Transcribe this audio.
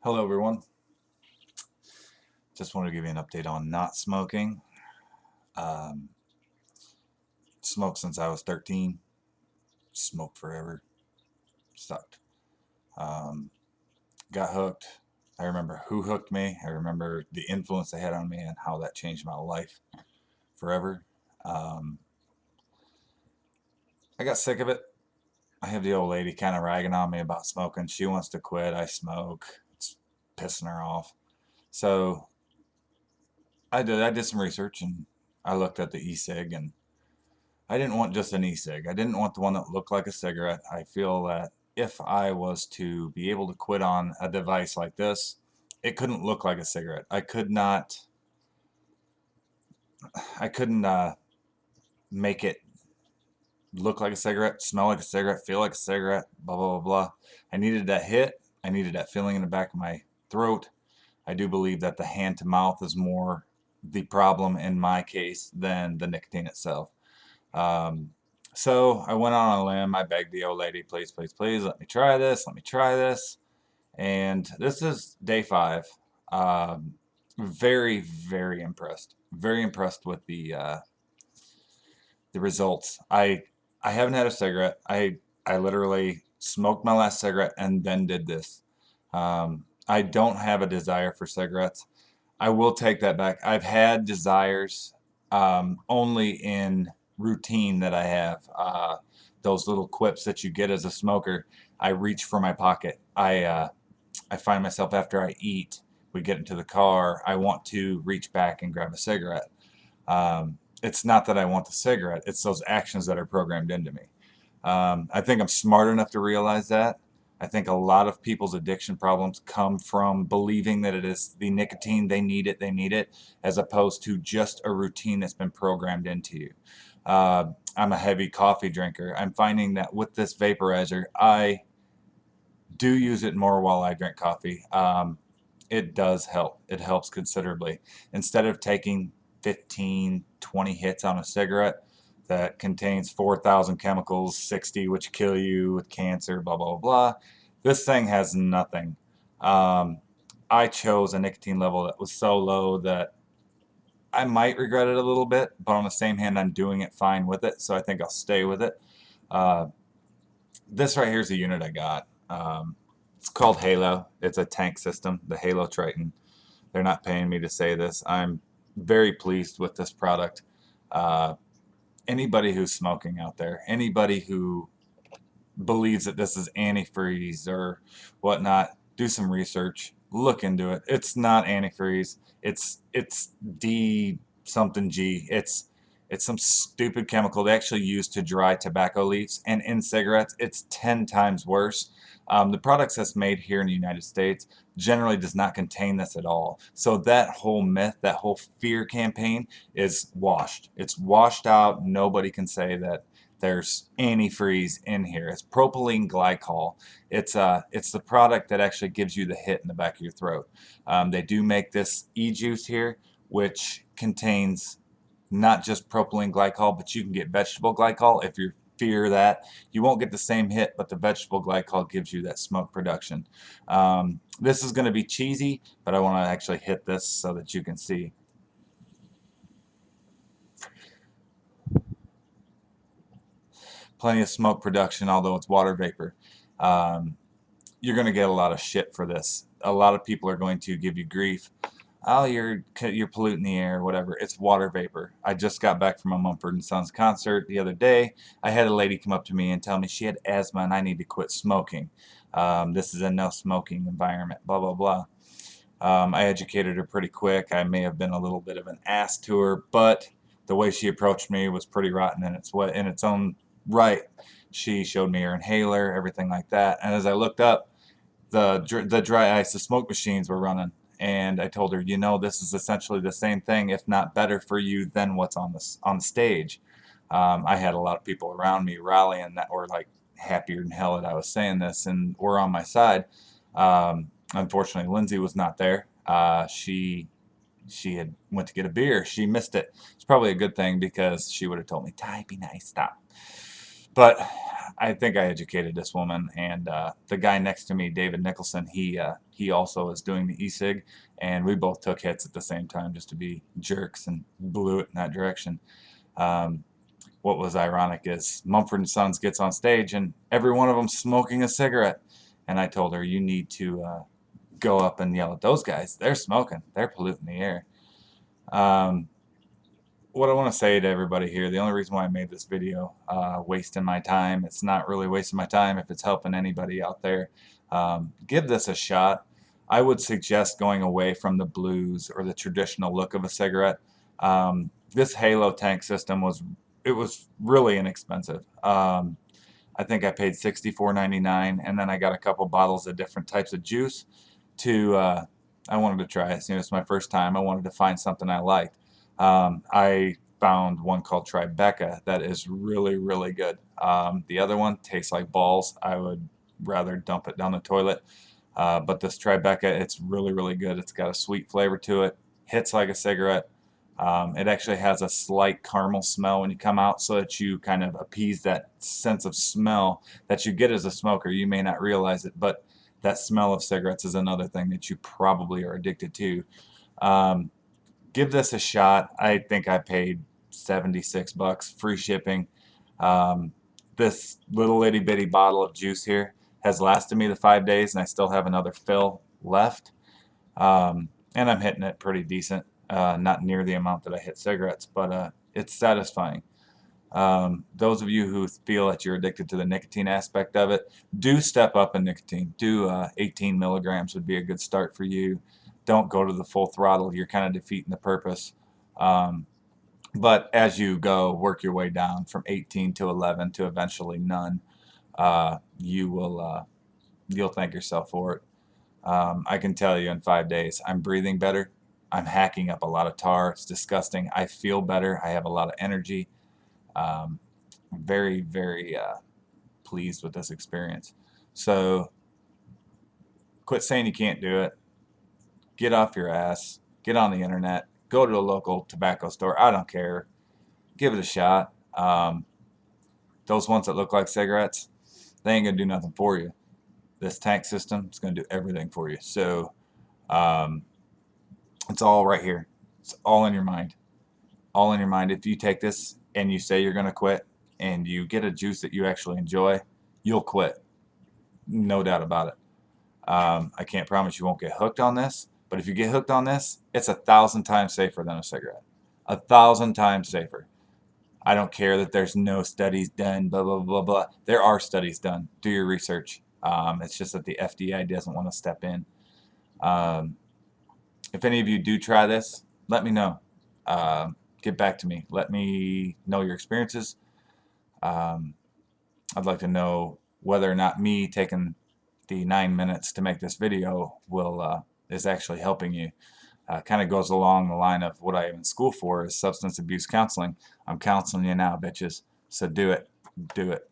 Hello everyone. Just wanted to give you an update on not smoking. Um, Smoked since I was 13. Smoked forever. Sucked. Um, Got hooked. I remember who hooked me. I remember the influence they had on me and how that changed my life forever. Um, I got sick of it. I have the old lady kind of ragging on me about smoking. She wants to quit. I smoke. It's pissing her off. So I did some research and I looked at the e-cig, and I didn't want just an e-cig. I didn't want the one that looked like a cigarette. I feel that if I was to be able to quit on a device like this, it couldn't look like a cigarette. I couldn't make it look like a cigarette, smell like a cigarette, feel like a cigarette, blah, blah, blah, blah. I needed that hit. I needed that feeling in the back of my throat. I do believe that the hand to mouth is more the problem in my case than the nicotine itself. Um, so I went on a limb. I begged the old lady, please, please, please, let me try this. Let me try this. And this is day 5. Um, Very, very impressed. Very impressed with the results. I haven't had a cigarette. I literally smoked my last cigarette and then did this. I don't have a desire for cigarettes. I will take that back. I've had desires, only in routine that I have. Those little quips that you get as a smoker. I reach for my pocket. I find myself after I eat, we get into the car, I want to reach back and grab a cigarette. It's not that I want the cigarette, it's those actions that are programmed into me. I think I'm smart enough to realize that. I think a lot of people's addiction problems come from believing that it is the nicotine, they need it, as opposed to just a routine that's been programmed into you. I'm a heavy coffee drinker. I'm finding that with this vaporizer, I do use it more while I drink coffee. It does help. It helps considerably. Instead of taking 15, 20 hits on a cigarette that contains 4,000 chemicals, 60 which kill you with cancer, blah, blah, blah, this thing has nothing. Um, I chose a nicotine level that was so low that I might regret it a little bit, but on the same hand, I'm doing it fine with it, so I think I'll stay with it. Uh, this right here is the unit I got. It's called Halo. It's a tank system, the Halo Triton. They're not paying me to say this. I'm very pleased with this product. Uh, Anybody who's smoking out there, anybody who believes that this is antifreeze or whatnot, do some research. Look into it. It's not antifreeze. It's D something G. It's some stupid chemical they actually use to dry tobacco leaves, and in cigarettes, it's 10 times worse. The products that's made here in the United States generally does not contain this at all. So that whole myth, that whole fear campaign is washed. It's washed out. Nobody can say that there's antifreeze in here. It's propylene glycol. It's the product that actually gives you the hit in the back of your throat. They do make this e-juice here, which contains not just propylene glycol, but you can get vegetable glycol if you fear that. You won't get the same hit, but the vegetable glycol gives you that smoke production. This is going to be cheesy, but I want to actually hit this so that you can see. Plenty of smoke production, although it's water vapor. Um, you're going to get a lot of shit for this. A lot of people are going to give you grief. Oh, you're polluting the air, whatever. It's water vapor. I just got back from a Mumford & Sons concert the other day. I had a lady come up to me and tell me she had asthma and I need to quit smoking. This is a no smoking environment, blah, blah, blah. I educated her pretty quick. I may have been a little bit of an ass to her, but the way she approached me was pretty rotten in its own right. She showed me her inhaler, everything like that. And as I looked up, the dry ice, the smoke machines were running. And I told her, you know, this is essentially the same thing, if not better for you than what's on the stage. I had a lot of people around me rallying that were like happier than hell that I was saying this and were on my side. Unfortunately, Lindsay was not there. She had went to get a beer. She missed it. It's probably a good thing because she would have told me, Ty, be nice, stop. But I think I educated this woman, and the guy next to me, David Nicholson, he also is doing the e-cig, and we both took hits at the same time just to be jerks and blew it in that direction. Um, what was ironic is Mumford and Sons gets on stage, and every one of them smoking a cigarette, and I told her, you need to go up and yell at those guys. They're smoking. They're polluting the air. Um, what I want to say to everybody here, the only reason why I made this video, wasting my time, it's not really wasting my time if it's helping anybody out there. Give this a shot. I would suggest going away from the blues or the traditional look of a cigarette. This Halo tank system was really inexpensive. I think I paid $64.99, and then I got a couple bottles of different types of juice to I wanted to try it. You know, it's my first time. I wanted to find something I liked. I found one called Tribeca that is really, really good. The other one tastes like balls. I would rather dump it down the toilet. But this Tribeca, it's really, really good. It's got a sweet flavor to it. Hits like a cigarette. It actually has a slight caramel smell when you come out, so that you kind of appease that sense of smell that you get as a smoker. You may not realize it, but that smell of cigarettes is another thing that you probably are addicted to. Um, Give this a shot. I think I paid 76 bucks, free shipping. Um, this little itty bitty bottle of juice here has lasted me the 5 days, and I still have another fill left. And I'm hitting it pretty decent. Not near the amount that I hit cigarettes, but it's satisfying. Those of you who feel that you're addicted to the nicotine aspect of it, do step up in nicotine. Do 18 milligrams would be a good start for you. Don't go to the full throttle. You're kind of defeating the purpose. Um, but as you go, work your way down from 18 to 11 to eventually none. You'll thank yourself for it. I can tell you in 5 days, I'm breathing better. I'm hacking up a lot of tar. It's disgusting. I feel better. I have a lot of energy. Um, very, very pleased with this experience. So quit saying you can't do it. Get off your ass. Get on the internet. Go to a local tobacco store. I don't care. Give it a shot. Those ones that look like cigarettes, they ain't going to do nothing for you. This tank system is going to do everything for you. So um, it's all right here. It's all in your mind. All in your mind. If you take this and you say you're going to quit and you get a juice that you actually enjoy, you'll quit. No doubt about it. I can't promise you won't get hooked on this, but if you get hooked on this, it's 1,000 times safer than a cigarette. 1,000 times safer. I don't care that there's no studies done, blah, blah, blah, blah. There are studies done. Do your research. It's just that the FDA doesn't want to step in. If any of you do try this, let me know. Get back to me. Let me know your experiences. I'd like to know whether or not me taking the 9 minutes to make this video is actually helping you. Kind of goes along the line of what I am in school for, is substance abuse counseling. I'm counseling you now, bitches. So do it. Do it.